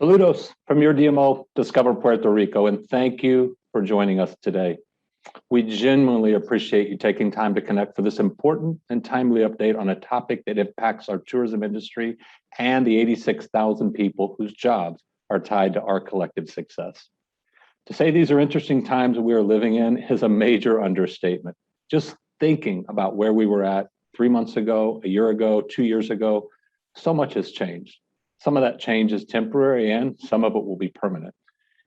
Saludos from your DMO, Discover Puerto Rico, and thank you for joining us today. We genuinely appreciate you taking time to connect for this important and timely update on a topic that impacts our tourism industry and the 86,000 people whose jobs are tied to our collective success. To say these are interesting times we are living in is a major understatement. Just thinking about where we were at 3 months ago, a year ago, 2 years ago, so much has changed. Some of that change is temporary and some of it will be permanent.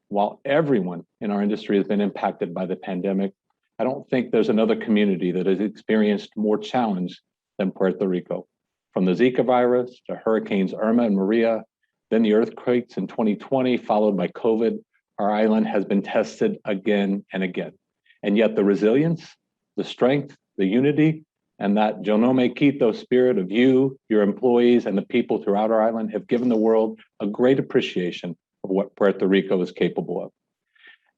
While everyone in our industry has been impacted by the pandemic, I don't think there's another community that has experienced more challenge than Puerto Rico. From the Zika virus to Hurricanes Irma and Maria, then the earthquakes in 2020, followed by COVID, our island has been tested again and again. And yet the resilience, the strength, the unity, and that yo no me quito spirit of you, your employees, and the people throughout our island have given the world a great appreciation of what Puerto Rico is capable of.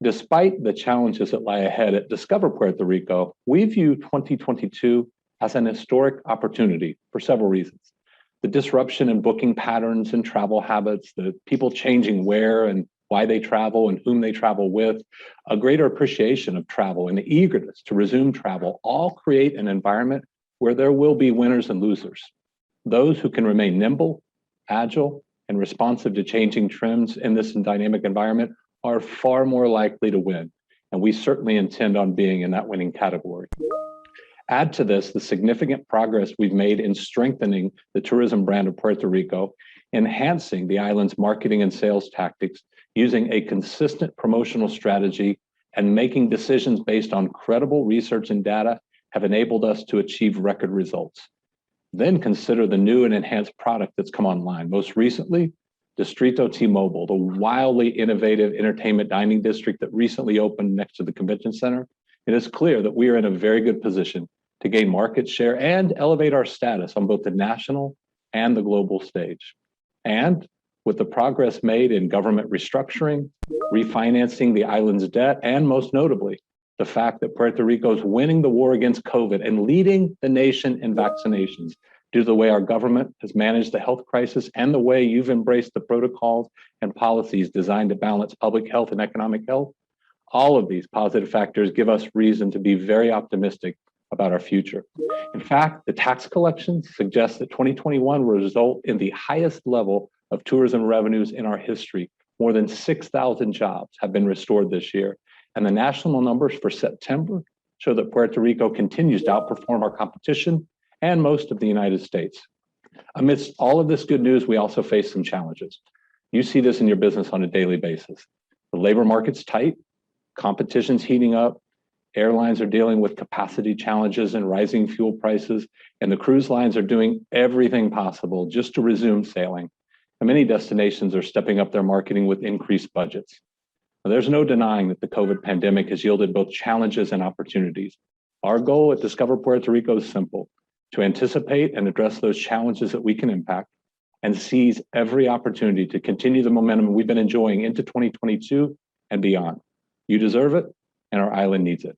Despite the challenges that lie ahead at Discover Puerto Rico, we view 2022 as an historic opportunity for several reasons. The disruption in booking patterns and travel habits, the people changing where and why they travel and whom they travel with, a greater appreciation of travel and the eagerness to resume travel all create an environment where there will be winners and losers. Those who can remain nimble, agile, and responsive to changing trends in this dynamic environment are far more likely to win. And we certainly intend on being in that winning category. Add to this the significant progress we've made in strengthening the tourism brand of Puerto Rico, enhancing the island's marketing and sales tactics, using a consistent promotional strategy, and making decisions based on credible research and data have enabled us to achieve record results. Then consider the new and enhanced product that's come online. Most recently, Distrito T-Mobile, the wildly innovative entertainment dining district that recently opened next to the convention center. It is clear that we are in a very good position to gain market share and elevate our status on both the national and the global stage. And with the progress made in government restructuring, refinancing the island's debt, and most notably, the fact that Puerto Rico is winning the war against COVID and leading the nation in vaccinations due to the way our government has managed the health crisis and the way you've embraced the protocols and policies designed to balance public health and economic health, all of these positive factors give us reason to be very optimistic about our future. In fact, the tax collections suggest that 2021 will result in the highest level of tourism revenues in our history. More than 6,000 jobs have been restored this year. And the national numbers for September show that Puerto Rico continues to outperform our competition and most of the United States. Amidst all of this good news, we also face some challenges. You see this in your business on a daily basis. The labor market's tight, competition's heating up, airlines are dealing with capacity challenges and rising fuel prices, and the cruise lines are doing everything possible just to resume sailing. And many destinations are stepping up their marketing with increased budgets. Now, there's no denying that the COVID pandemic has yielded both challenges and opportunities. Our goal at Discover Puerto Rico is simple: to anticipate and address those challenges that we can impact and seize every opportunity to continue the momentum we've been enjoying into 2022 and beyond. You deserve it, and our island needs it.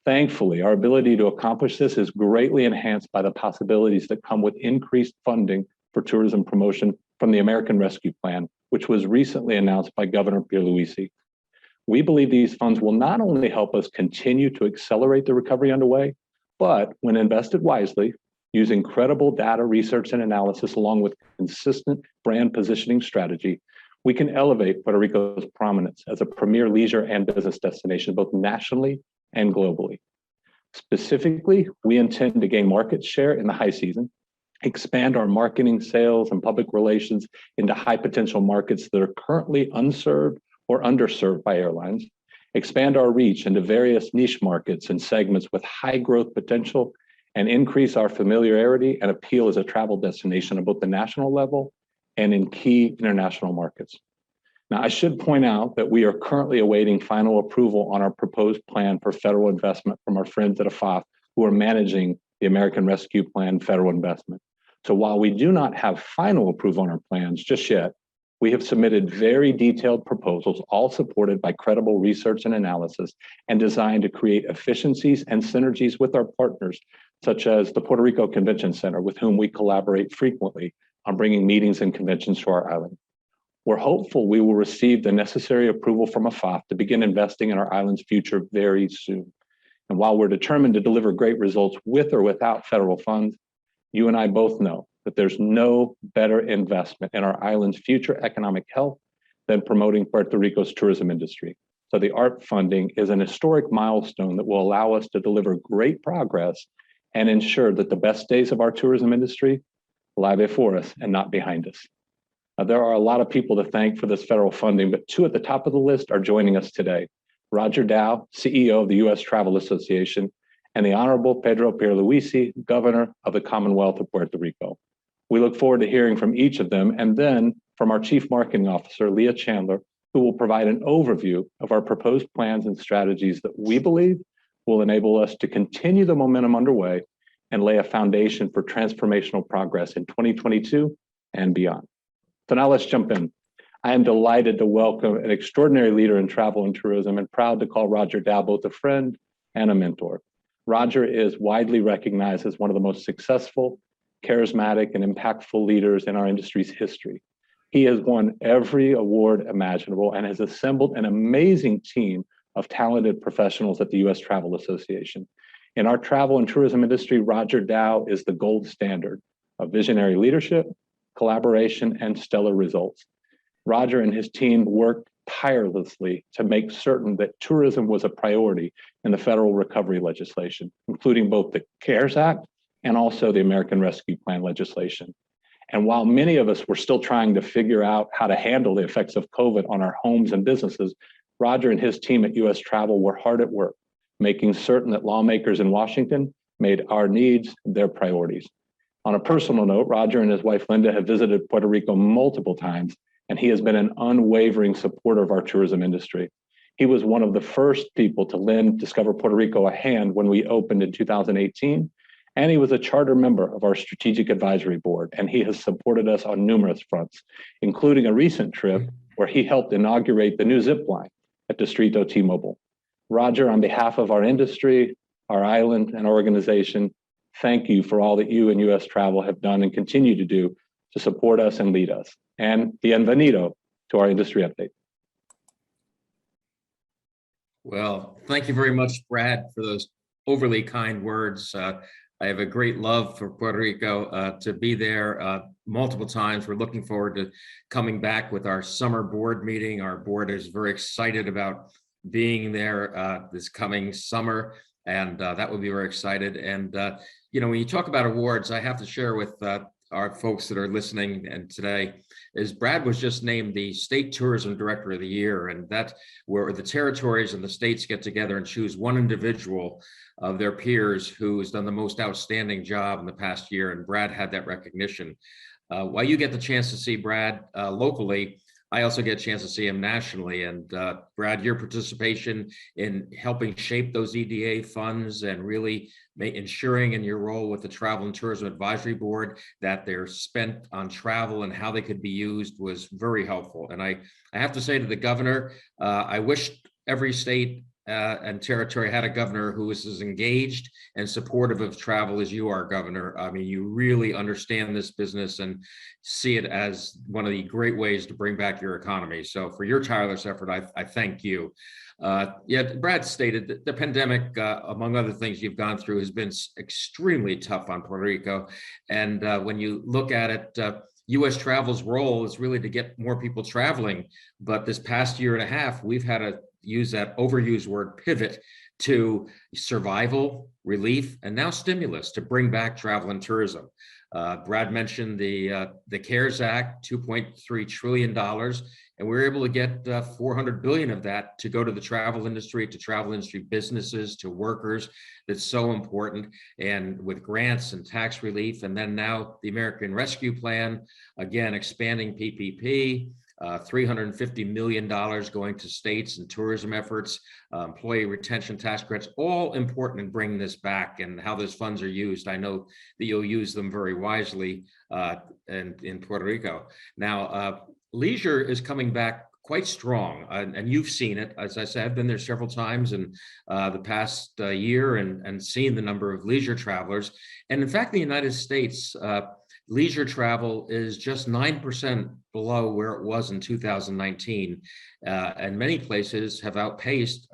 Thankfully, our ability to accomplish this is greatly enhanced by the possibilities that come with increased funding for tourism promotion from the American Rescue Plan, which was recently announced by Governor Pierluisi. We believe these funds will not only help us continue to accelerate the recovery underway, but when invested wisely, using credible data research and analysis along with consistent brand positioning strategy, we can elevate Puerto Rico's prominence as a premier leisure and business destination, both nationally and globally. Specifically, we intend to gain market share in the high season, expand our marketing, sales, and public relations into high potential markets that are currently unserved or underserved by airlines, expand our reach into various niche markets and segments with high growth potential, and increase our familiarity and appeal as a travel destination at both the national level and in key international markets. Now, I should point out that we are currently awaiting final approval on our proposed plan for federal investment from our friends at AFAF, who are managing the American Rescue Plan federal investment. So while we do not have final approval on our plans just yet, we have submitted very detailed proposals, all supported by credible research and analysis, and designed to create efficiencies and synergies with our partners, such as the Puerto Rico Convention Center, with whom we collaborate frequently on bringing meetings and conventions to our island. We're hopeful we will receive the necessary approval from AFAF to begin investing in our island's future very soon. And while we're determined to deliver great results with or without federal funds, you and I both know that there's no better investment in our island's future economic health than promoting Puerto Rico's tourism industry. So the ARP funding is an historic milestone that will allow us to deliver great progress and ensure that the best days of our tourism industry lie before us and not behind us. There are a lot of people to thank for this federal funding, but two at the top of the list are joining us today. Roger Dow, CEO of the U.S. Travel Association, and the Honorable Pedro Pierluisi, Governor of the Commonwealth of Puerto Rico. We look forward to hearing from each of them, and then from our Chief Marketing Officer, Leah Chandler, who will provide an overview of our proposed plans and strategies that we believe will enable us to continue the momentum underway and lay a foundation for transformational progress in 2022 and beyond. So now let's jump in. I am delighted to welcome an extraordinary leader in travel and tourism and proud to call Roger Dow both a friend and a mentor. Roger is widely recognized as one of the most successful, charismatic, and impactful leaders in our industry's history. He has won every award imaginable and has assembled an amazing team of talented professionals at the U.S. Travel Association. In our travel and tourism industry, Roger Dow is the gold standard of visionary leadership, collaboration, and stellar results. Roger and his team worked tirelessly to make certain that tourism was a priority in the federal recovery legislation, including both the CARES Act and also the American Rescue Plan legislation. And while many of us were still trying to figure out how to handle the effects of COVID on our homes and businesses, Roger and his team at U.S. Travel were hard at work, making certain that lawmakers in Washington made our needs their priorities. On a personal note, Roger and his wife, Linda, have visited Puerto Rico multiple times, and he has been an unwavering supporter of our tourism industry. He was one of the first people to lend Discover Puerto Rico a hand when we opened in 2018, and he was a charter member of our Strategic Advisory Board, and he has supported us on numerous fronts, including a recent trip where he helped inaugurate the new zip line at Distrito T-Mobile. Roger, on behalf of our industry, our island, and organization, thank you for all that you and U.S. Travel have done and continue to do to support us and lead us. And bienvenido to our industry update. Well, thank you very much, Brad, for those overly kind words. I have a great love for Puerto Rico, to be there multiple times. We're looking forward to coming back with our summer board meeting. Our board is very excited about being there this coming summer, and that will be very excited. And you know, when you talk about awards, I have to share with our folks that are listening and today is Brad was just named the State Tourism Director of the Year, and that's where the territories and the states get together and choose one individual of their peers who has done the most outstanding job in the past year, and Brad had that recognition. While you get the chance to see Brad locally, I also get a chance to see him nationally. And Brad, your participation in helping shape those EDA funds and really ensuring in your role with the Travel and Tourism Advisory Board that they're spent on travel and how they could be used was very helpful. And I have to say to the governor, I wish every state and territory had a governor who was as engaged and supportive of travel as you are, Governor. I mean, you really understand this business and see it as one of the great ways to bring back your economy. So for your tireless effort, I thank you. Yeah, Brad stated that the pandemic, among other things you've gone through, has been extremely tough on Puerto Rico. And when you look at it, U.S. Travel's role is really to get more people traveling. But this past year and a half, we've had to use that overused word pivot to survival, relief, and now stimulus to bring back travel and tourism. Brad mentioned the CARES Act, $2.3 trillion, and we were able to get $400 billion of that to go to the travel industry, to travel industry businesses, to workers. That's so important. And with grants and tax relief, and then now the American Rescue Plan, again, expanding PPP, $350 million going to states and tourism efforts, employee retention tax credits, all important in bringing this back and how those funds are used. I know that you'll use them very wisely in Puerto Rico. Now, leisure is coming back quite strong, and you've seen it. As I said, I've been there several times in the past year and seen the number of leisure travelers. And in fact, the United States, leisure travel is just 9% below where it was in 2019. And many places have outpaced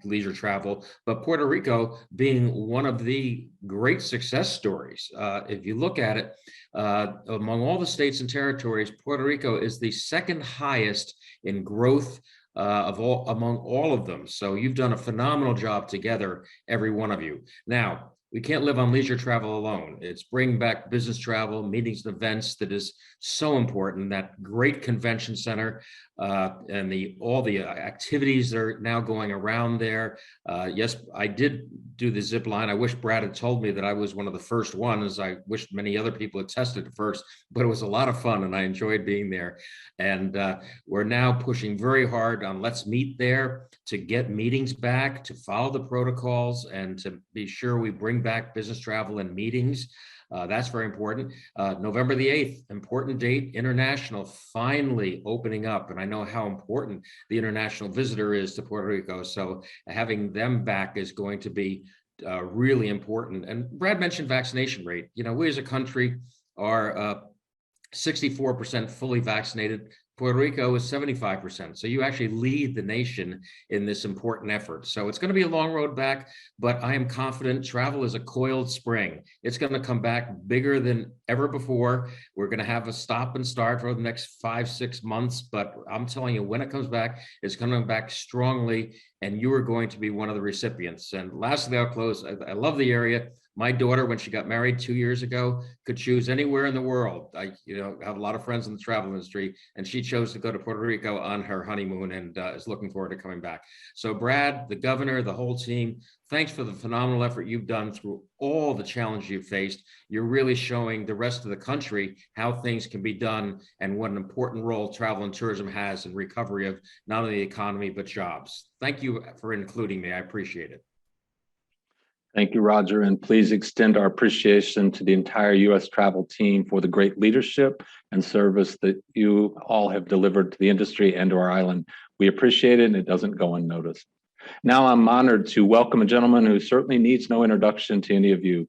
leisure travel, but Puerto Rico being one of the great success stories. If you look at it, among all the states and territories, Puerto Rico is the second highest in growth among all of them. So you've done a phenomenal job together, every one of you. Now, we can't live on leisure travel alone. It's bringing back business travel, meetings and events that is so important. That great convention center and all the activities that are now going around there. Yes, I did do the zip line. I wish Brad had told me that I was one of the first ones. I wish many other people had tested it first, but it was a lot of fun and I enjoyed being there. And we're now pushing very hard on let's meet there to get meetings back, to follow the protocols, and to be sure we bring back business travel and meetings. That's very important. November the 8th, important date, international finally opening up. And I know how important the international visitor is to Puerto Rico. So having them back is going to be really important. And Brad mentioned vaccination rate. You know, we as a country are 64% fully vaccinated. Puerto Rico is 75%. So you actually lead the nation in this important effort. So it's going to be a long road back, but I am confident travel is a coiled spring. It's going to come back bigger than ever before. We're going to have a stop and start for the next 5-6 months, but I'm telling you, when it comes back, it's coming back strongly, and you are going to be one of the recipients. And lastly, I'll close. I love the area. My daughter, when she got married 2 years ago, could choose anywhere in the world. I, have a lot of friends in the travel industry, and she chose to go to Puerto Rico on her honeymoon and is looking forward to coming back. So Brad, the governor, the whole team, thanks for the phenomenal effort you've done through all the challenges you've faced. You're really showing the rest of the country how things can be done and what an important role travel and tourism has in recovery of not only the economy, but jobs. Thank you for including me. I appreciate it. Thank you, Roger, and please extend our appreciation to the entire U.S. travel team for the great leadership and service that you all have delivered to the industry and to our island. We appreciate it, and it doesn't go unnoticed. Now I'm honored to welcome a gentleman who certainly needs no introduction to any of you.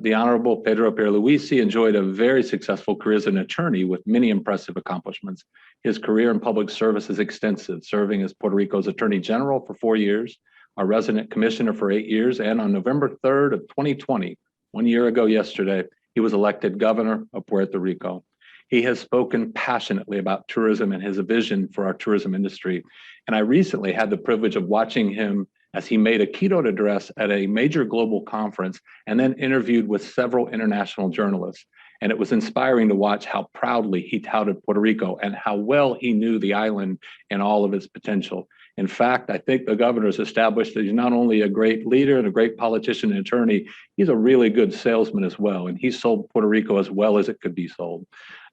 The Honorable Pedro Pierluisi enjoyed a very successful career as an attorney with many impressive accomplishments. His career in public service is extensive, serving as Puerto Rico's Attorney General for 4 years, our resident commissioner for 8 years, and on November 3rd of 2020, 1 year ago yesterday, he was elected governor of Puerto Rico. He has spoken passionately about tourism and his vision for our tourism industry. And I recently had the privilege of watching him as he made a keynote address at a major global conference and then interviewed with several international journalists. And it was inspiring to watch how proudly he touted Puerto Rico and how well he knew the island and all of its potential. In fact, I think the governor has established that he's not only a great leader and a great politician and attorney, he's a really good salesman as well. And he sold Puerto Rico as well as it could be sold.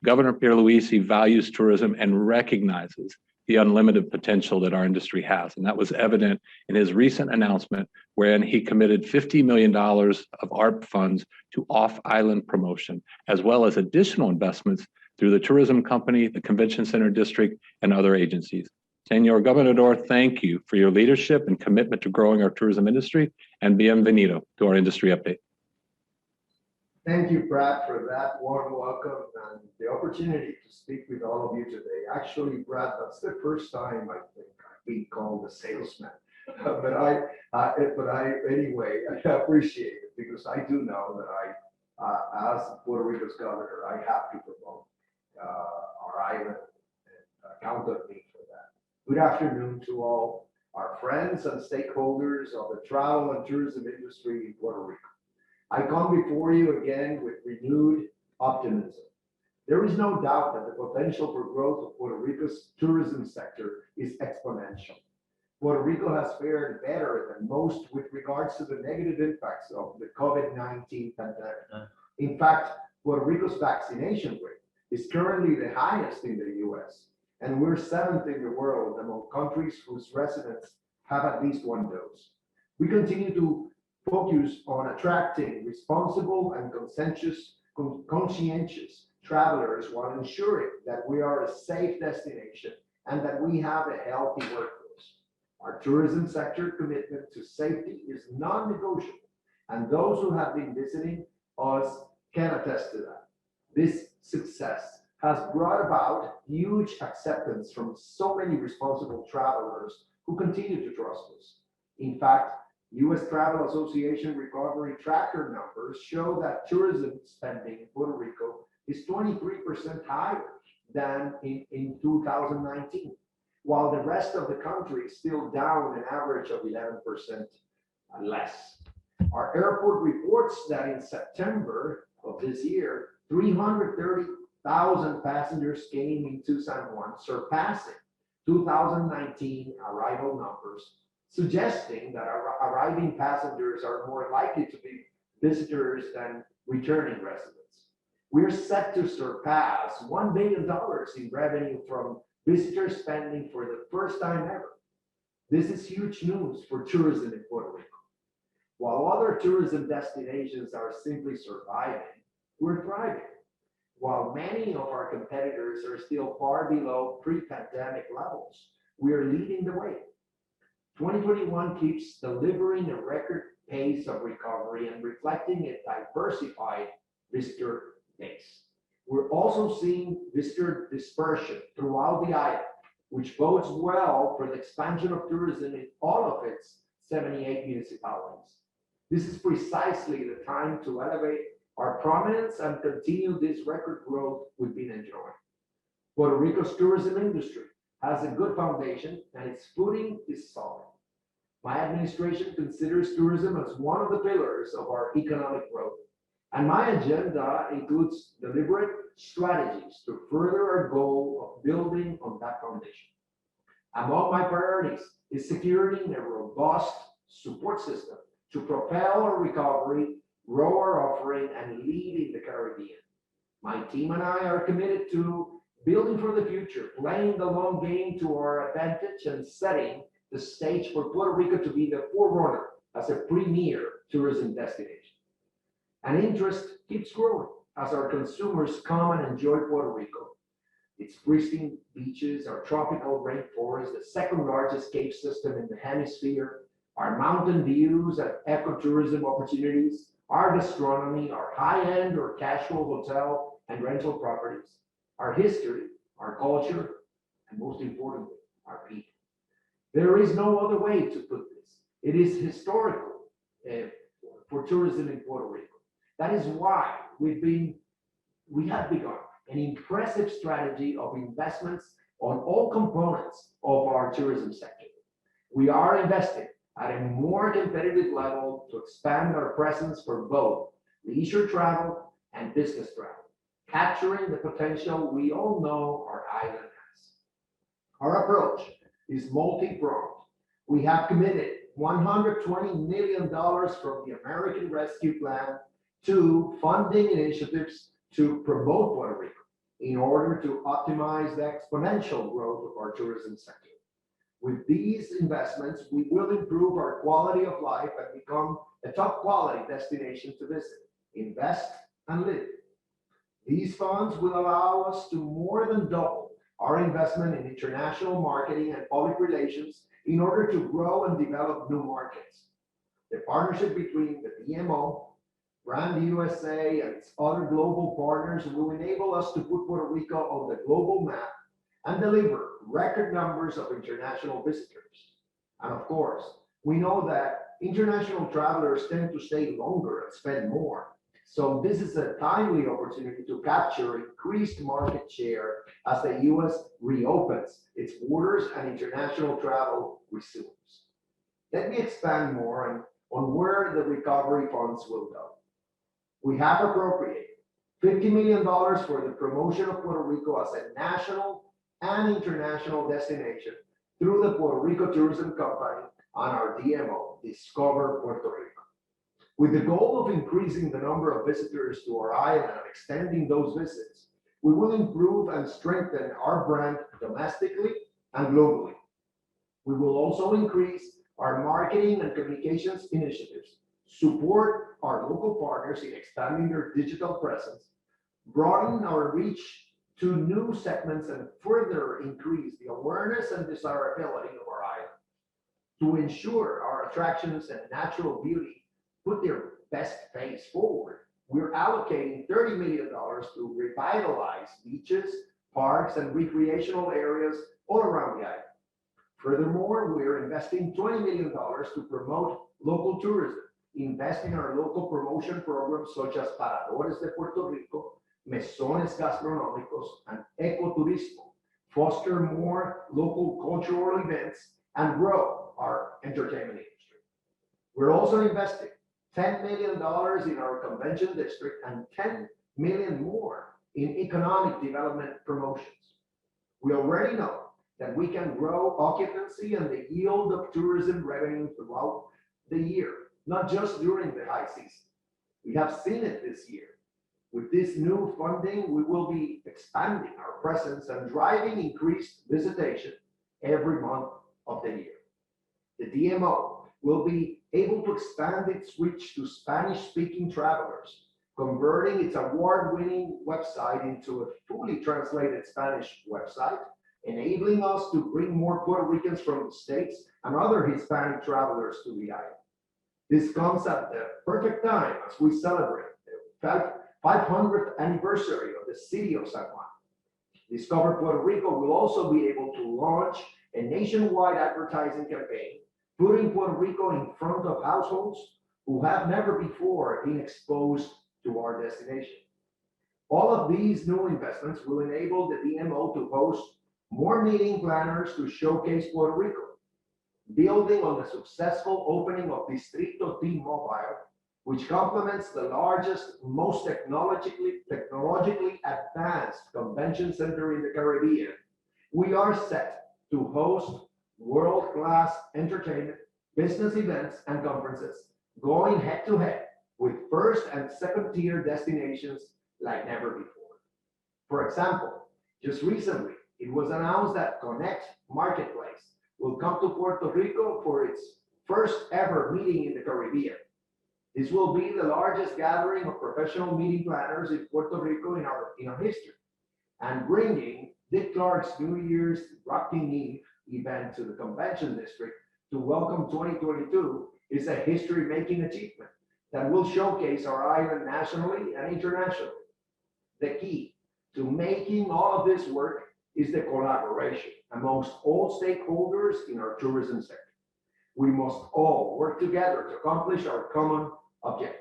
Governor Pierluisi values tourism and recognizes the unlimited potential that our industry has. And that was evident in his recent announcement, wherein he committed $50 million of ARP funds to off-island promotion, as well as additional investments through the tourism company, the convention center district, and other agencies. Señor Gobernador, thank you for your leadership and commitment to growing our tourism industry, and bienvenido to our industry update. Thank you, Brad, for that warm welcome and the opportunity to speak with all of you today. Actually, Brad, that's the first time I think I've been called a salesman. But anyway, I appreciate it because I do know that as Puerto Rico's governor, I have to promote our island and count on me for that. Good afternoon to all our friends and stakeholders of the travel and tourism industry in Puerto Rico. I come before you again with renewed optimism. There is no doubt that the potential for growth of Puerto Rico's tourism sector is exponential. Puerto Rico has fared better than most with regards to the negative impacts of the COVID-19 pandemic. In fact, Puerto Rico's vaccination rate is currently the highest in the US, and we're 7th in the world among countries whose residents have at least one dose. We continue to focus on attracting responsible and conscientious travelers while ensuring that we are a safe destination and that we have a healthy workforce. Our tourism sector commitment to safety is non-negotiable, and those who have been visiting us can attest to that. This success has brought about huge acceptance from so many responsible travelers who continue to trust us. In fact, U.S. Travel Association recovery tracker numbers show that tourism spending in Puerto Rico is 23% higher than in 2019, while the rest of the country is still down an average of 11% less. Our airport reports that in September of this year, 330,000 passengers came into San Juan, surpassing 2019 arrival numbers, suggesting that our arriving passengers are more likely to be visitors than returning residents. We're set to surpass $1 billion in revenue from visitor spending for the first time ever. This is huge news for tourism in Puerto Rico. While other tourism destinations are simply surviving, we're thriving. While many of our competitors are still far below pre-pandemic levels, we are leading the way. 2021 keeps delivering a record pace of recovery and reflecting a diversified visitor base. We're also seeing visitor dispersion throughout the island, which bodes well for the expansion of tourism in all of its 78 municipalities. This is precisely the time to elevate our prominence and continue this record growth we've been enjoying. Puerto Rico's tourism industry has a good foundation and its footing is solid. My administration considers tourism as one of the pillars of our economic growth, and my agenda includes deliberate strategies to further our goal of building on that foundation. Among my priorities is securing a robust support system to propel our recovery, grow our offering, and lead in the Caribbean. My team and I are committed to building for the future, playing the long game to our advantage, and setting the stage for Puerto Rico to be the forerunner as a premier tourism destination. And interest keeps growing as our consumers come and enjoy Puerto Rico. Its pristine beaches, our tropical rainforest, the second largest cave system in the hemisphere, our mountain views and ecotourism opportunities, our gastronomy, our high-end or casual hotel and rental properties, our history, our culture, and most importantly, our people. There is no other way to put this. It is historical for tourism in Puerto Rico. That is why we have begun an impressive strategy of investments on all components of our tourism sector. We are investing at a more competitive level to expand our presence for both leisure travel and business travel, capturing the potential we all know our island has. Our approach is multi-pronged. We have committed $120 million from the American Rescue Plan to funding initiatives to promote Puerto Rico in order to optimize the exponential growth of our tourism sector. With these investments, we will improve our quality of life and become a top quality destination to visit, invest, and live. These funds will allow us to more than double our investment in international marketing and public relations in order to grow and develop new markets. The partnership between the DMO, Brand USA, and its other global partners will enable us to put Puerto Rico on the global map and deliver record numbers of international visitors. And of course, we know that international travelers tend to stay longer and spend more. So this is a timely opportunity to capture increased market share as the US reopens its borders and international travel resumes. Let me expand more on where the recovery funds will go. We have appropriated $50 million for the promotion of Puerto Rico as a national and international destination through the Puerto Rico Tourism Company on our DMO, Discover Puerto Rico. With the goal of increasing the number of visitors to our island and extending those visits, we will improve and strengthen our brand domestically and globally. We will also increase our marketing and communications initiatives, support our local partners in expanding their digital presence, broaden our reach to new segments, and further increase the awareness and desirability of our island. To ensure our attractions and natural beauty put their best face forward, we're allocating $30 million to revitalize beaches, parks, and recreational areas all around the island. Furthermore, we're investing $20 million to promote local tourism, invest in our local promotion programs such as Paradores de Puerto Rico, Mesones Gastronómicos, and Ecoturismo, foster more local cultural events, and grow our entertainment industry. We're also investing $10 million in our convention district and $10 million more in economic development promotions. We already know that we can grow occupancy and the yield of tourism revenue throughout the year, not just during the high season. We have seen it this year. With this new funding, we will be expanding our presence and driving increased visitation every month of the year. The DMO will be able to expand its reach to Spanish-speaking travelers, converting its award-winning website into a fully translated Spanish website, enabling us to bring more Puerto Ricans from the States and other Hispanic travelers to the island. This comes at the perfect time as we celebrate the 500th anniversary of the city of San Juan. Discover Puerto Rico will also be able to launch a nationwide advertising campaign, putting Puerto Rico in front of households who have never before been exposed to our destination. All of these new investments will enable the DMO to host more meeting planners to showcase Puerto Rico, building on the successful opening of Distrito T-Mobile, which complements the largest, most technologically advanced convention center in the Caribbean. We are set to host world-class entertainment, business events, and conferences, going head-to-head with first and second-tier destinations like never before. For example, just recently, it was announced that Connect Marketplace will come to Puerto Rico for its first ever meeting in the Caribbean. This will be the largest gathering of professional meeting planners in Puerto Rico in our history, and bringing Dick Clark's New Year's Rocking Eve event to the convention district to welcome 2022 is a history-making achievement that will showcase our island nationally and internationally. The key to making all of this work is the collaboration amongst all stakeholders in our tourism sector. We must all work together to accomplish our common objectives.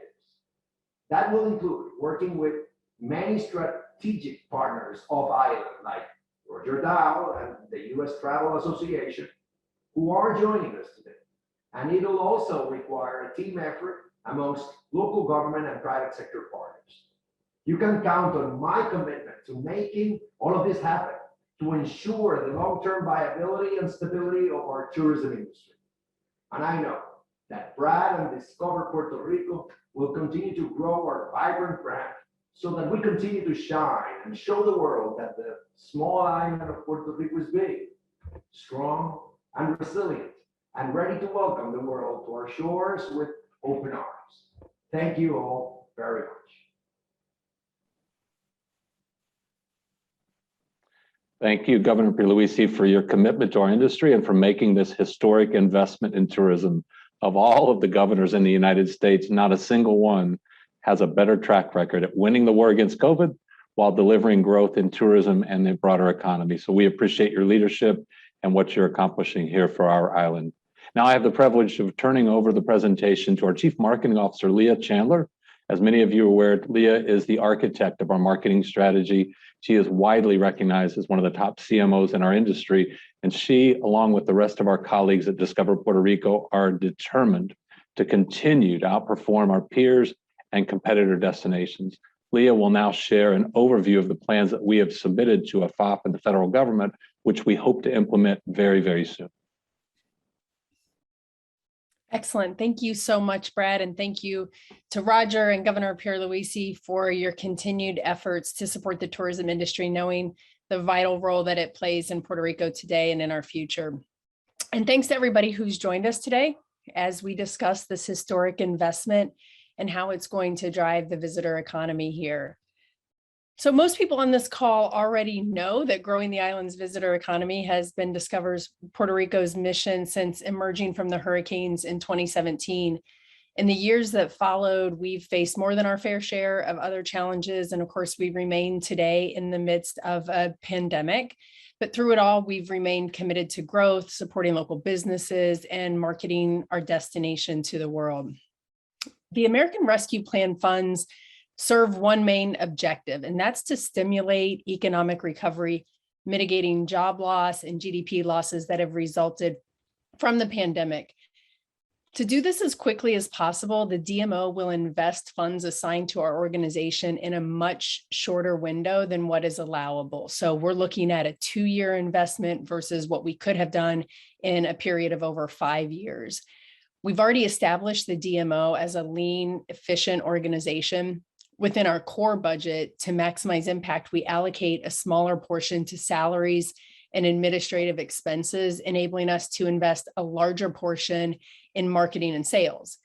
That will include working with many strategic partners of island, like Roger Dow and the U.S. Travel Association, who are joining us today. And it'll also require a team effort amongst local government and private sector partners. You can count on my commitment to making all of this happen, to ensure the long-term viability and stability of our tourism industry. And I know that Brad and Discover Puerto Rico will continue to grow our vibrant brand so that we continue to shine and show the world that the small island of Puerto Rico is big, strong, and resilient, and ready to welcome the world to our shores with open arms. Thank you all very much. Thank you, Governor Pierluisi, for your commitment to our industry and for making this historic investment in tourism. Of all of the governors in the United States, not a single one has a better track record at winning the war against COVID while delivering growth in tourism and the broader economy. So we appreciate your leadership and what you're accomplishing here for our island. Now I have the privilege of turning over the presentation to our Chief Marketing Officer, Leah Chandler. As many of you are aware, Leah is the architect of our marketing strategy. She is widely recognized as one of the top CMOs in our industry, and she, along with the rest of our colleagues at Discover Puerto Rico, are determined to continue to outperform our peers and competitor destinations. Leah will now share an overview of the plans that we have submitted to AFAP and the federal government, which we hope to implement very, very soon. Excellent. Thank you so much, Brad. And thank you to Roger and Governor Pierluisi for your continued efforts to support the tourism industry, knowing the vital role that it plays in Puerto Rico today and in our future. And thanks to everybody who's joined us today as we discuss this historic investment and how it's going to drive the visitor economy here. So most people on this call already know that growing the island's visitor economy has been Discover Puerto Rico's mission since emerging from the hurricanes in 2017. In the years that followed, we've faced more than our fair share of other challenges. And of course, we remain today in the midst of a pandemic. But through it all, we've remained committed to growth, supporting local businesses, and marketing our destination to the world. The American Rescue Plan funds serve one main objective, and that's to stimulate economic recovery, mitigating job loss and GDP losses that have resulted from the pandemic. To do this as quickly as possible, the DMO will invest funds assigned to our organization in a much shorter window than what is allowable. So we're looking at a 2-year investment versus what we could have done in a period of over 5 years. We've already established the DMO as a lean, efficient organization. Within our core budget, to maximize impact, we allocate a smaller portion to salaries and administrative expenses, enabling us to invest a larger portion in marketing and sales.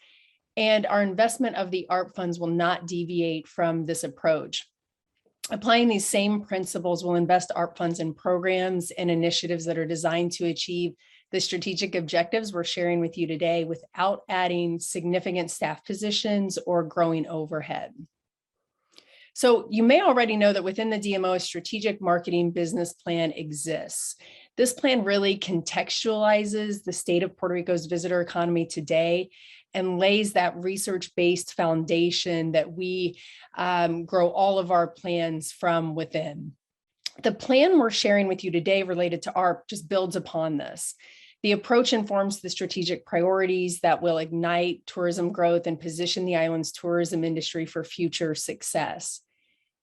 And our investment of the ARP funds will not deviate from this approach. Applying these same principles, we'll invest ARP funds in programs and initiatives that are designed to achieve the strategic objectives we're sharing with you today without adding significant staff positions or growing overhead. So you may already know that within the DMO, a strategic marketing business plan exists. This plan really contextualizes the state of Puerto Rico's visitor economy today and lays that research-based foundation that we grow all of our plans from within. The plan we're sharing with you today related to ARP just builds upon this. The approach informs the strategic priorities that will ignite tourism growth and position the island's tourism industry for future success.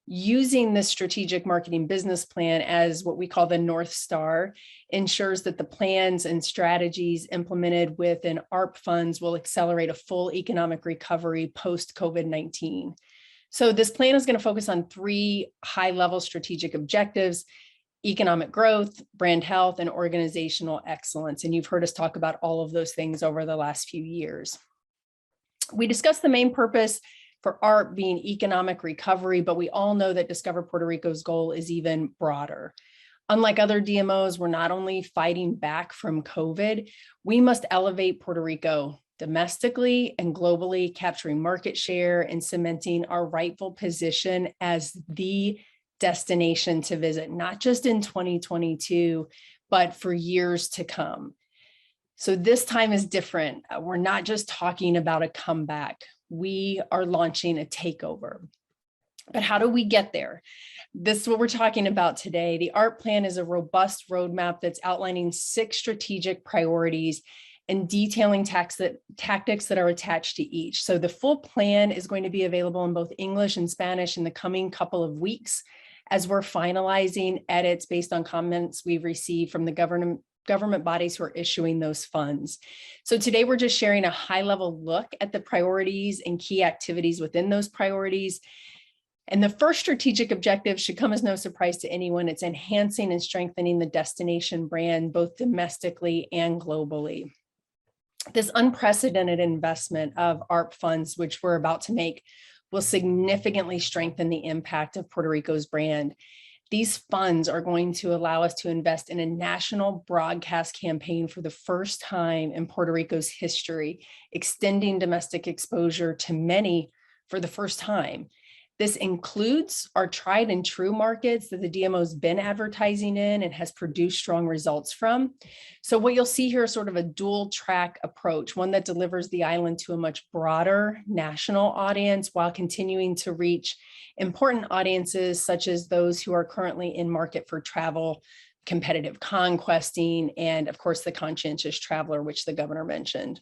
Using this strategic marketing business plan as what we call the North Star ensures that the plans and strategies implemented within ARP funds will accelerate a full economic recovery post-COVID-19. So this plan is going to focus on 3 high-level strategic objectives: economic growth, brand health, and organizational excellence. And you've heard us talk about all of those things over the last few years. We discussed the main purpose for ARP being economic recovery, but we all know that Discover Puerto Rico's goal is even broader. Unlike other DMOs, we're not only fighting back from COVID, we must elevate Puerto Rico domestically and globally, capturing market share and cementing our rightful position as the destination to visit, not just in 2022, but for years to come. So this time is different. We're not just talking about a comeback. We are launching a takeover. But how do we get there? This is what we're talking about today. The ARP plan is a robust roadmap that's outlining 6 strategic priorities and detailing tactics that are attached to each. So the full plan is going to be available in both English and Spanish in the coming couple of weeks as we're finalizing edits based on comments we've received from the government bodies who are issuing those funds. So today we're just sharing a high-level look at the priorities and key activities within those priorities. And the first strategic objective should come as no surprise to anyone. It's enhancing and strengthening the destination brand, both domestically and globally. This unprecedented investment of ARP funds, which we're about to make, will significantly strengthen the impact of Puerto Rico's brand. These funds are going to allow us to invest in a national broadcast campaign for the first time in Puerto Rico's history, extending domestic exposure to many for the first time. This includes our tried and true markets that the DMO's been advertising in and has produced strong results from. So what you'll see here is sort of a dual track approach, one that delivers the island to a much broader national audience while continuing to reach important audiences such as those who are currently in market for travel, competitive conquesting, and of course the conscientious traveler, which the governor mentioned.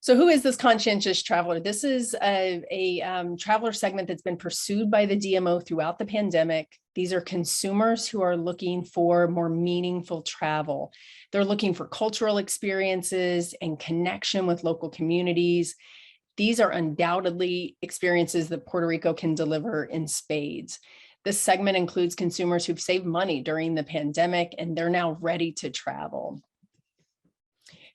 So who is this conscientious traveler? This is a traveler segment that's been pursued by the DMO throughout the pandemic. These are consumers who are looking for more meaningful travel. They're looking for cultural experiences and connection with local communities. These are undoubtedly experiences that Puerto Rico can deliver in spades. This segment includes consumers who've saved money during the pandemic and they're now ready to travel.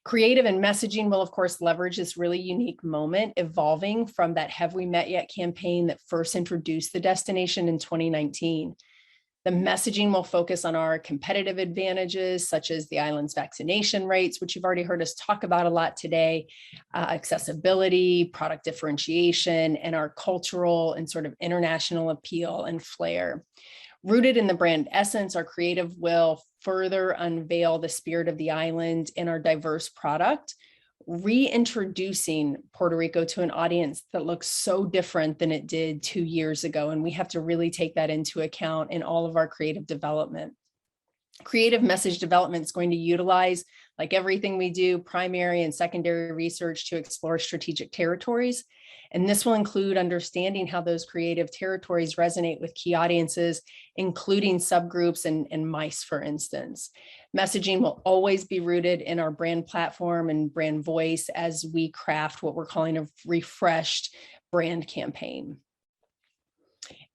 Creative and messaging will, of course, leverage this really unique moment, evolving from that Have We Met Yet campaign that first introduced the destination in 2019. The messaging will focus on our competitive advantages, such as the island's vaccination rates, which you've already heard us talk about a lot today, accessibility, product differentiation, and our cultural and sort of international appeal and flair. Rooted in the brand essence, our creative will further unveil the spirit of the island in our diverse product, reintroducing Puerto Rico to an audience that looks so different than it did 2 years ago. And we have to really take that into account in all of our creative development. Creative message development is going to utilize, like everything we do, primary and secondary research to explore strategic territories. And this will include understanding how those creative territories resonate with key audiences, including subgroups and MICE, for instance. Messaging will always be rooted in our brand platform and brand voice as we craft what we're calling a refreshed brand campaign.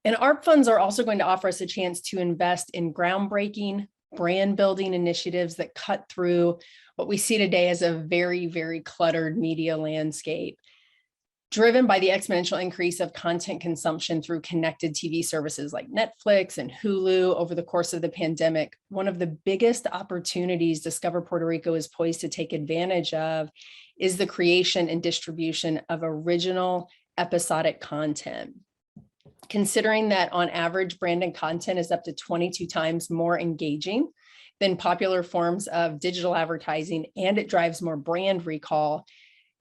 And ARP funds are also going to offer us a chance to invest in groundbreaking brand building initiatives that cut through what we see today as a very, very cluttered media landscape. Driven by the exponential increase of content consumption through connected TV services like Netflix and Hulu over the course of the pandemic, one of the biggest opportunities Discover Puerto Rico is poised to take advantage of is the creation and distribution of original episodic content. Considering that on average, branded content is up to 22 times more engaging than popular forms of digital advertising, and it drives more brand recall,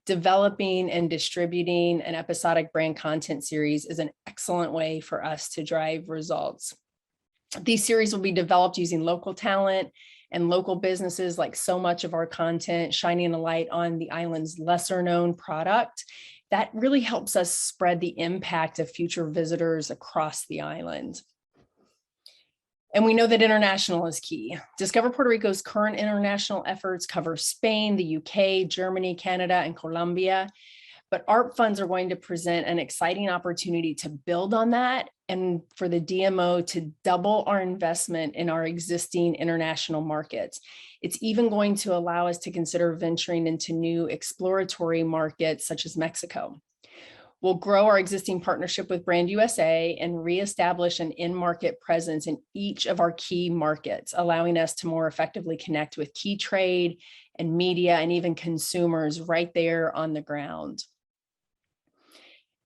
developing and distributing an episodic brand content series is an excellent way for us to drive results. These series will be developed using local talent and local businesses, like so much of our content, shining a light on the island's lesser known product. That really helps us spread the impact of future visitors across the island. And we know that international is key. Discover Puerto Rico's current international efforts cover Spain, the UK, Germany, Canada, and Colombia. But ARP funds are going to present an exciting opportunity to build on that and for the DMO to double our investment in our existing international markets. It's even going to allow us to consider venturing into new exploratory markets such as Mexico. We'll grow our existing partnership with Brand USA and reestablish an in-market presence in each of our key markets, allowing us to more effectively connect with key trade and media and even consumers right there on the ground.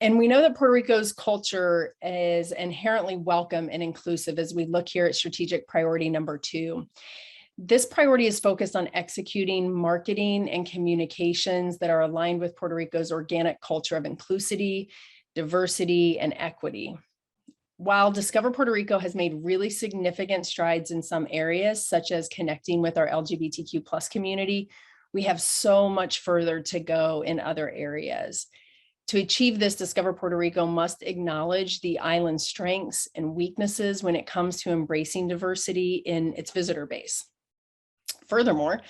And we know that Puerto Rico's culture is inherently welcome and inclusive as we look here at strategic priority number 2. This priority is focused on executing marketing and communications that are aligned with Puerto Rico's organic culture of inclusivity, diversity, and equity. While Discover Puerto Rico has made really significant strides in some areas, such as connecting with our LGBTQ+ community, we have so much further to go in other areas. To achieve this, Discover Puerto Rico must acknowledge the island's strengths and weaknesses when it comes to embracing diversity in its visitor base. Furthermore,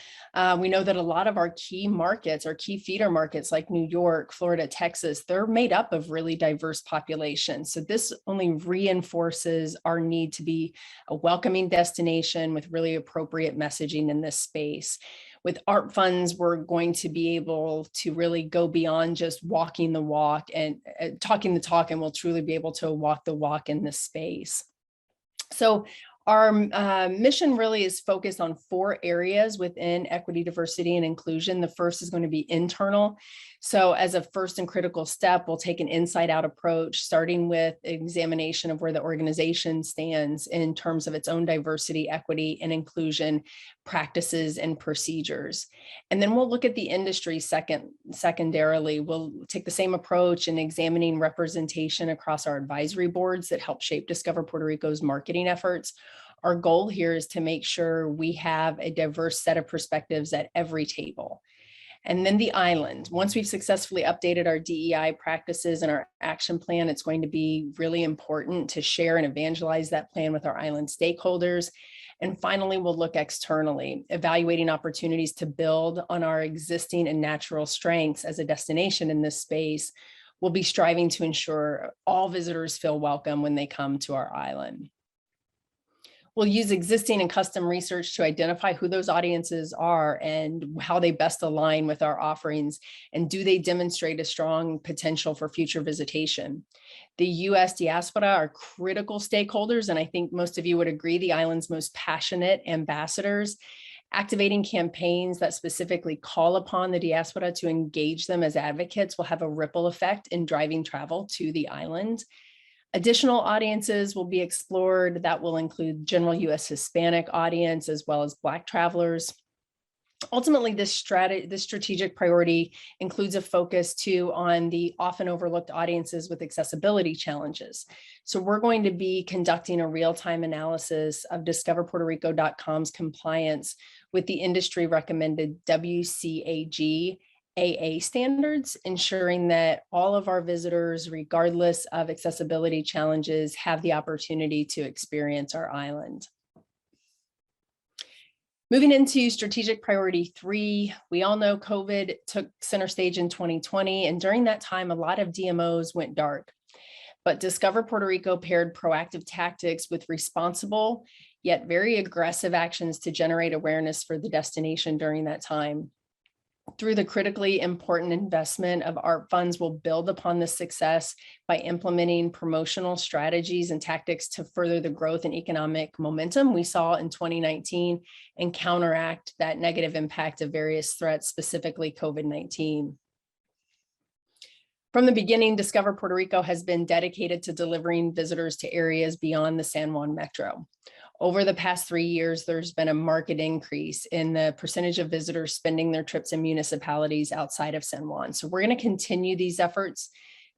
we know that a lot of our key markets, our key feeder markets like New York, Florida, Texas, they're made up of really diverse populations. So this only reinforces our need to be a welcoming destination with really appropriate messaging in this space. With ARP funds, we're going to be able to really go beyond just walking the walk and talking the talk, and we'll truly be able to walk the walk in this space. So our mission really is focused on 4 areas within equity, diversity, and inclusion. The first is going to be internal. So as a first and critical step, we'll take an inside-out approach, starting with examination of where the organization stands in terms of its own diversity, equity, and inclusion practices and procedures. And then we'll look at the industry secondarily. We'll take the same approach in examining representation across our advisory boards that help shape Discover Puerto Rico's marketing efforts. Our goal here is to make sure we have a diverse set of perspectives at every table. And then the island. Once we've successfully updated our DEI practices and our action plan, it's going to be really important to share and evangelize that plan with our island stakeholders. And finally, we'll look externally, evaluating opportunities to build on our existing and natural strengths as a destination in this space. We'll be striving to ensure all visitors feel welcome when they come to our island. We'll use existing and custom research to identify who those audiences are and how they best align with our offerings, and do they demonstrate a strong potential for future visitation. The US diaspora are critical stakeholders, and I think most of you would agree, the island's most passionate ambassadors. Activating campaigns that specifically call upon the diaspora to engage them as advocates will have a ripple effect in driving travel to the island. Additional audiences will be explored that will include general US Hispanic audience as well as Black travelers. Ultimately, this strategic priority includes a focus too on the often overlooked audiences with accessibility challenges. So we're going to be conducting a real-time analysis of discoverpuertorico.com's compliance with the industry recommended WCAG AA standards, ensuring that all of our visitors, regardless of accessibility challenges, have the opportunity to experience our island. Moving into strategic priority 3, we all know COVID took center stage in 2020, and during that time, a lot of DMOs went dark. But Discover Puerto Rico paired proactive tactics with responsible, yet very aggressive actions to generate awareness for the destination during that time. Through the critically important investment of ARP funds, will build upon this success by implementing promotional strategies and tactics to further the growth and economic momentum we saw in 2019 and counteract that negative impact of various threats, specifically COVID-19. From the beginning, Discover Puerto Rico has been dedicated to delivering visitors to areas beyond the San Juan Metro. Over the past 3 years, there's been a marked increase in the percentage of visitors spending their trips in municipalities outside of San Juan. So we're going to continue these efforts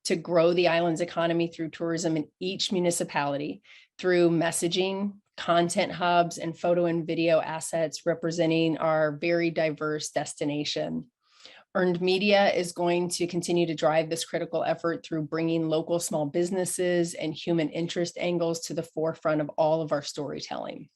to grow the island's economy through tourism in each municipality, through messaging, content hubs, and photo and video assets representing our very diverse destination. Earned media is going to continue to drive this critical effort through bringing local small businesses and human interest angles to the forefront of all of our storytelling.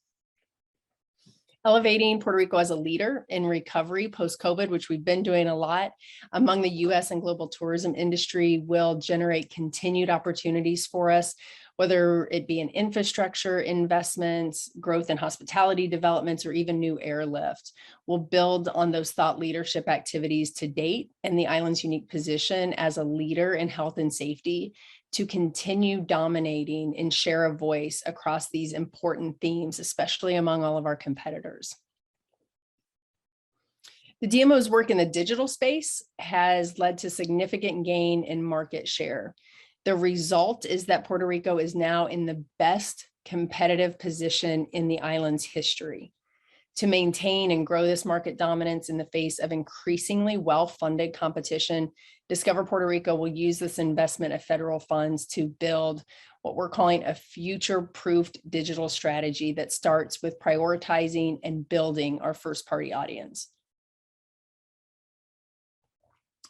Elevating Puerto Rico as a leader in recovery post-COVID, which we've been doing a lot among the US and global tourism industry, will generate continued opportunities for us, whether it be in infrastructure investments, growth in hospitality developments, or even new airlift. We'll build on those thought leadership activities to date and the island's unique position as a leader in health and safety to continue dominating and share a voice across these important themes, especially among all of our competitors. The DMO's work in the digital space has led to significant gain in market share. The result is that Puerto Rico is now in the best competitive position in the island's history. To maintain and grow this market dominance in the face of increasingly well-funded competition, Discover Puerto Rico will use this investment of federal funds to build what we're calling a future-proofed digital strategy that starts with prioritizing and building our first-party audience.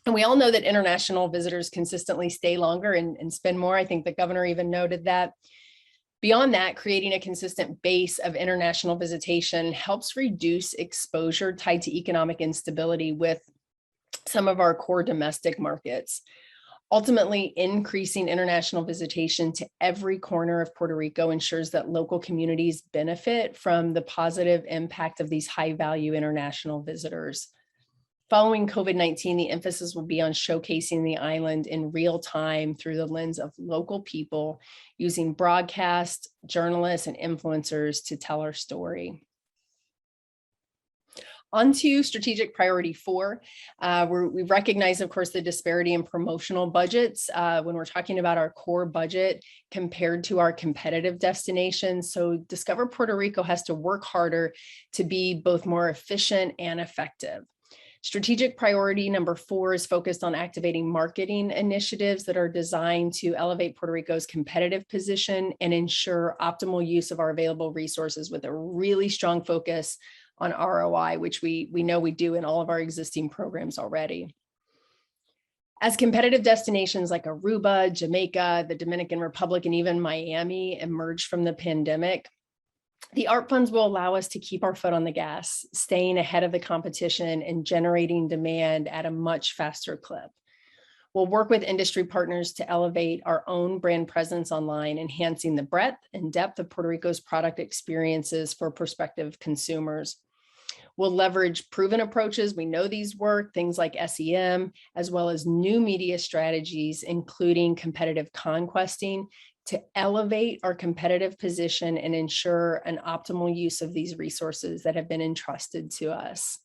And we all know that international visitors consistently stay longer and spend more. I think the governor even noted that. Beyond that, creating a consistent base of international visitation helps reduce exposure tied to economic instability with some of our core domestic markets. Ultimately, increasing international visitation to every corner of Puerto Rico ensures that local communities benefit from the positive impact of these high-value international visitors. Following COVID-19, the emphasis will be on showcasing the island in real time through the lens of local people, using broadcast, journalists, and influencers to tell our story. On to strategic priority 4, we recognize, of course, the disparity in promotional budgets when we're talking about our core budget compared to our competitive destinations. So Discover Puerto Rico has to work harder to be both more efficient and effective. Strategic priority number 4 is focused on activating marketing initiatives that are designed to elevate Puerto Rico's competitive position and ensure optimal use of our available resources with a really strong focus on ROI, which we know we do in all of our existing programs already. As competitive destinations like Aruba, Jamaica, the Dominican Republic, and even Miami emerge from the pandemic, the ARP funds will allow us to keep our foot on the gas, staying ahead of the competition and generating demand at a much faster clip. We'll work with industry partners to elevate our own brand presence online, enhancing the breadth and depth of Puerto Rico's product experiences for prospective consumers. We'll leverage proven approaches. We know these work, things like SEM, as well as new media strategies, including competitive conquesting, to elevate our competitive position and ensure an optimal use of these resources that have been entrusted to us.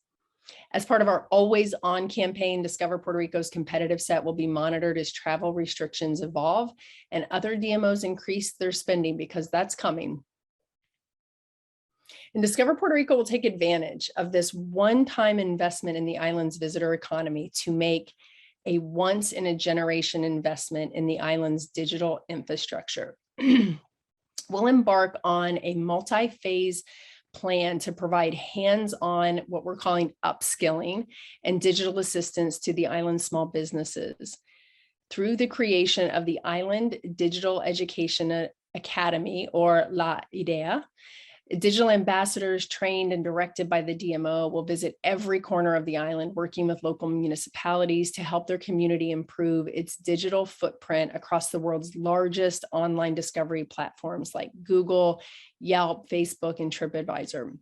As part of our always on campaign, Discover Puerto Rico's competitive set will be monitored as travel restrictions evolve and other DMOs increase their spending, because that's coming. And Discover Puerto Rico will take advantage of this one-time investment in the island's visitor economy to make a once-in-a-generation investment in the island's digital infrastructure. We'll embark on a multi-phase plan to provide hands-on, what we're calling upskilling and digital assistance to the island's small businesses through the creation of the Island Digital Education Academy, or La IDEA. Digital ambassadors trained and directed by the DMO will visit every corner of the island, working with local municipalities to help their community improve its digital footprint across the world's largest online discovery platforms like Google, Yelp, Facebook, and TripAdvisor.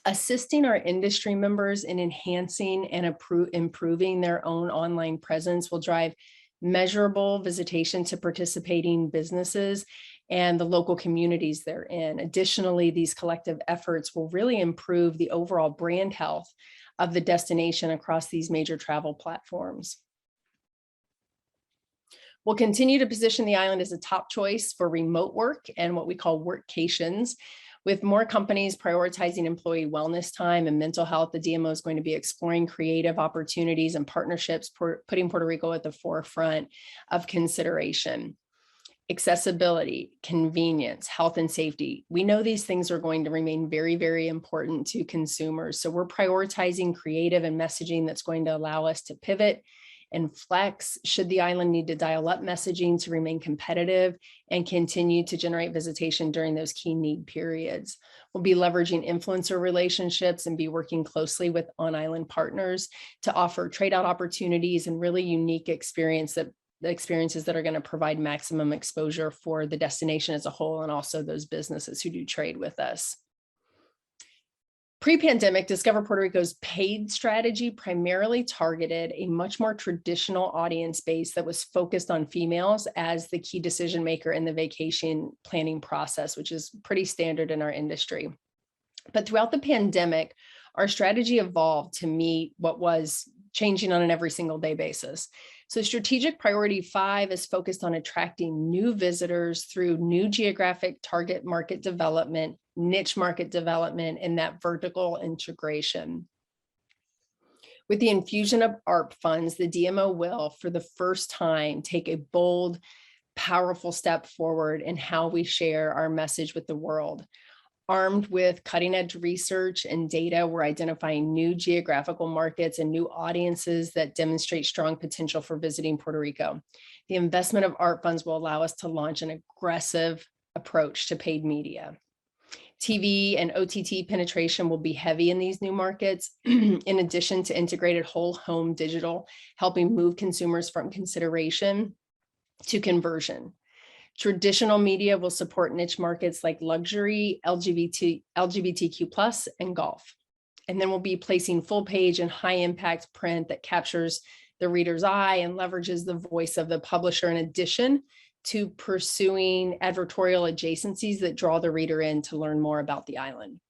Assisting our industry members in enhancing and improving their own online presence will drive measurable visitation to participating businesses and the local communities they're in. Additionally, these collective efforts will really improve the overall brand health of the destination across these major travel platforms. We'll continue to position the island as a top choice for remote work and what we call workcations. With more companies prioritizing employee wellness time and mental health, the DMO is going to be exploring creative opportunities and partnerships, putting Puerto Rico at the forefront of consideration. Accessibility, convenience, health and safety. We know these things are going to remain very, very important to consumers. So we're prioritizing creative and messaging that's going to allow us to pivot and flex should the island need to dial up messaging to remain competitive and continue to generate visitation during those key need periods. We'll be leveraging influencer relationships and be working closely with on-island partners to offer trade-out opportunities and really unique experiences that are going to provide maximum exposure for the destination as a whole, and also those businesses who do trade with us. Pre-pandemic, Discover Puerto Rico's paid strategy primarily targeted a much more traditional audience base that was focused on females as the key decision maker in the vacation planning process, which is pretty standard in our industry. But throughout the pandemic, our strategy evolved to meet what was changing on an every single day basis. So strategic priority 5 is focused on attracting new visitors through new geographic target market development, niche market development, and that vertical integration. With the infusion of ARP funds, the DMO will, for the first time, take a bold, powerful step forward in how we share our message with the world. Armed with cutting-edge research and data, we're identifying new geographical markets and new audiences that demonstrate strong potential for visiting Puerto Rico. The investment of ARP funds will allow us to launch an aggressive approach to paid media. TV and OTT penetration will be heavy in these new markets, in addition to integrated whole home digital, helping move consumers from consideration to conversion. Traditional media will support niche markets like luxury, LGBTQ+, and golf. And then we'll be placing full page and high impact print that captures the reader's eye and leverages the voice of the publisher, in addition to pursuing advertorial adjacencies that draw the reader in to learn more about the island.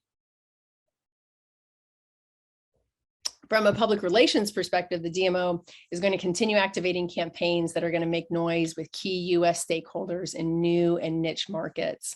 From a public relations perspective, the DMO is going to continue activating campaigns that are going to make noise with key U.S. stakeholders in new and niche markets.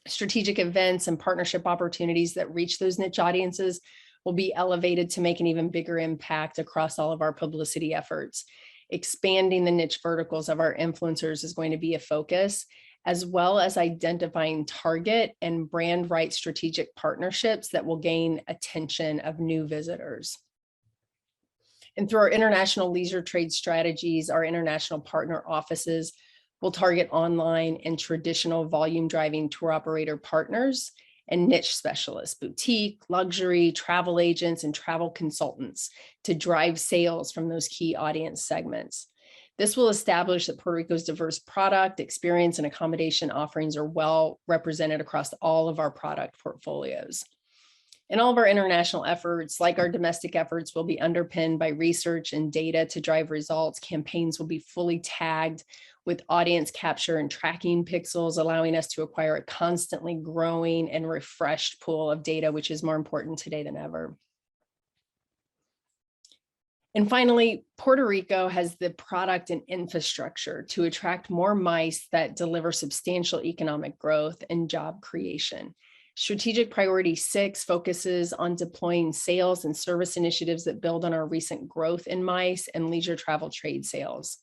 Strategic events and partnership opportunities that reach those niche audiences will be elevated to make an even bigger impact across all of our publicity efforts. Expanding the niche verticals of our influencers is going to be a focus, as well as identifying target and brand right strategic partnerships that will gain attention of new visitors. And through our international leisure trade strategies, our international partner offices will target online and traditional volume driving tour operator partners and niche specialists, boutique, luxury, travel agents, and travel consultants to drive sales from those key audience segments. This will establish that Puerto Rico's diverse product, experience, and accommodation offerings are well represented across all of our product portfolios. And all of our international efforts, like our domestic efforts, will be underpinned by research and data to drive results. Campaigns will be fully tagged with audience capture and tracking pixels, allowing us to acquire a constantly growing and refreshed pool of data, which is more important today than ever. And finally, Puerto Rico has the product and infrastructure to attract more MICE that deliver substantial economic growth and job creation. Strategic Priority 6 focuses on deploying sales and service initiatives that build on our recent growth in MICE and leisure travel trade sales.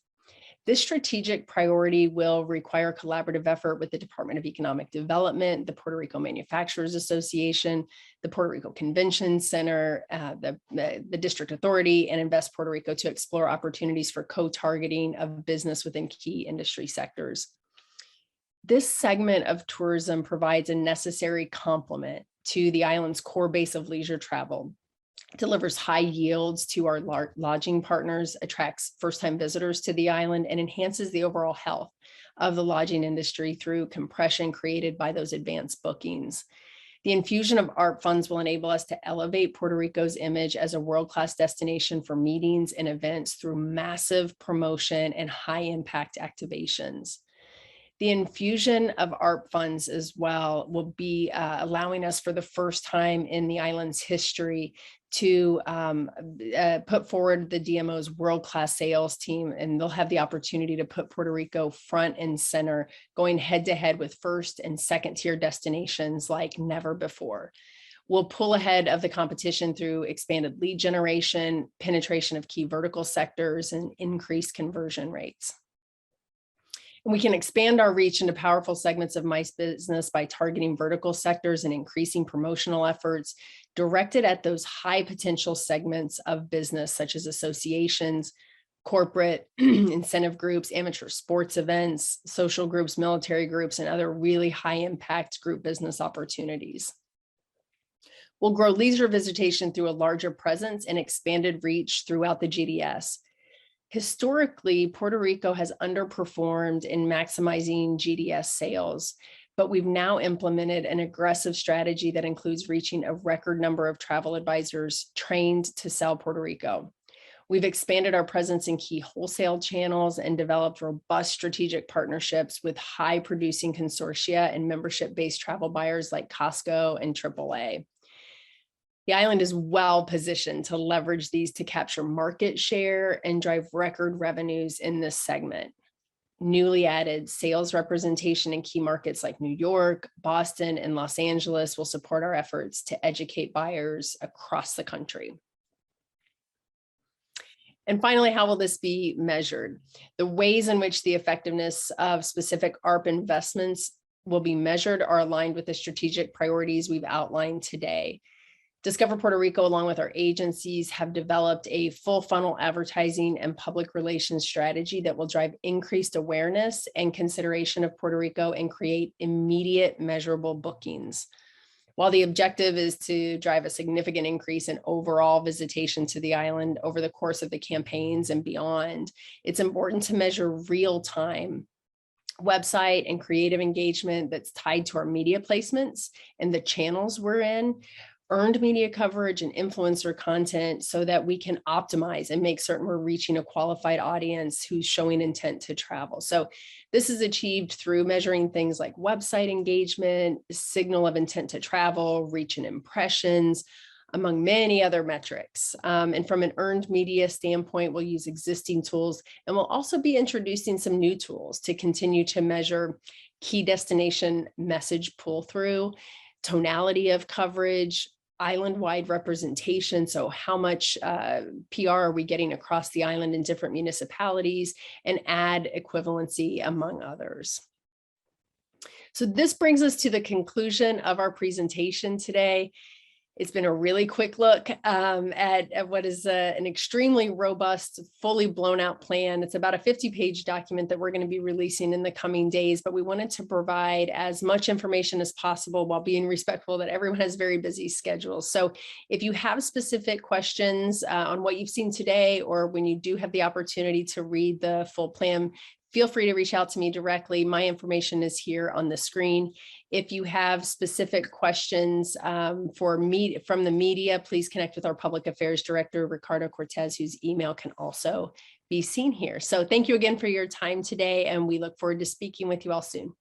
This strategic priority will require collaborative effort with the Department of Economic Development, the Puerto Rico Manufacturers Association, the Puerto Rico Convention Center, the District Authority, and Invest Puerto Rico to explore opportunities for co-targeting of business within key industry sectors. This segment of tourism provides a necessary complement to the island's core base of leisure travel, delivers high yields to our lodging partners, attracts first-time visitors to the island, and enhances the overall health of the lodging industry through compression created by those advanced bookings. The infusion of ARP funds will enable us to elevate Puerto Rico's image as a world-class destination for meetings and events through massive promotion and high-impact activations. The infusion of ARP funds as well will be allowing us for the first time in the island's history to put forward the DMO's world-class sales team, and they'll have the opportunity to put Puerto Rico front and center, going head-to-head with first and second-tier destinations like never before. We'll pull ahead of the competition through expanded lead generation, penetration of key vertical sectors, and increased conversion rates. We can expand our reach into powerful segments of MICE business by targeting vertical sectors and increasing promotional efforts directed at those high potential segments of business, such as associations, corporate incentive groups, amateur sports events, social groups, military groups, and other really high impact group business opportunities. We'll grow leisure visitation through a larger presence and expanded reach throughout the GDS. Historically, Puerto Rico has underperformed in maximizing GDS sales, but we've now implemented an aggressive strategy that includes reaching a record number of travel advisors trained to sell Puerto Rico. We've expanded our presence in key wholesale channels and developed robust strategic partnerships with high producing consortia and membership-based travel buyers like Costco and AAA. The island is well positioned to leverage these to capture market share and drive record revenues in this segment. Newly added sales representation in key markets like New York, Boston, and Los Angeles will support our efforts to educate buyers across the country. And finally, how will this be measured? The ways in which the effectiveness of specific ARP investments will be measured are aligned with the strategic priorities we've outlined today. Discover Puerto Rico, along with our agencies, have developed a full funnel advertising and public relations strategy that will drive increased awareness and consideration of Puerto Rico and create immediate measurable bookings. While the objective is to drive a significant increase in overall visitation to the island over the course of the campaigns and beyond, it's important to measure real-time website and creative engagement that's tied to our media placements and the channels we're in, earned media coverage and influencer content, so that we can optimize and make certain we're reaching a qualified audience who's showing intent to travel. So this is achieved through measuring things like website engagement, signal of intent to travel, reach and impressions, among many other metrics. And from an earned media standpoint, we'll use existing tools, and we'll also be introducing some new tools to continue to measure key destination message pull through, tonality of coverage, island-wide representation. So how much PR are we getting across the island in different municipalities, and ad equivalency, among others. So this brings us to the conclusion of our presentation today. It's been a really quick look at what is an extremely robust, fully blown out plan. It's about a 50-page document that we're going to be releasing in the coming days, but we wanted to provide as much information as possible while being respectful that everyone has very busy schedules. So if you have specific questions on what you've seen today, or when you do have the opportunity to read the full plan, feel free to reach out to me directly. My information is here on the screen. If you have specific questions from the media, please connect with our Public Affairs Director, Ricardo Cortez, whose email can also be seen here. So thank you again for your time today, and we look forward to speaking with you all soon.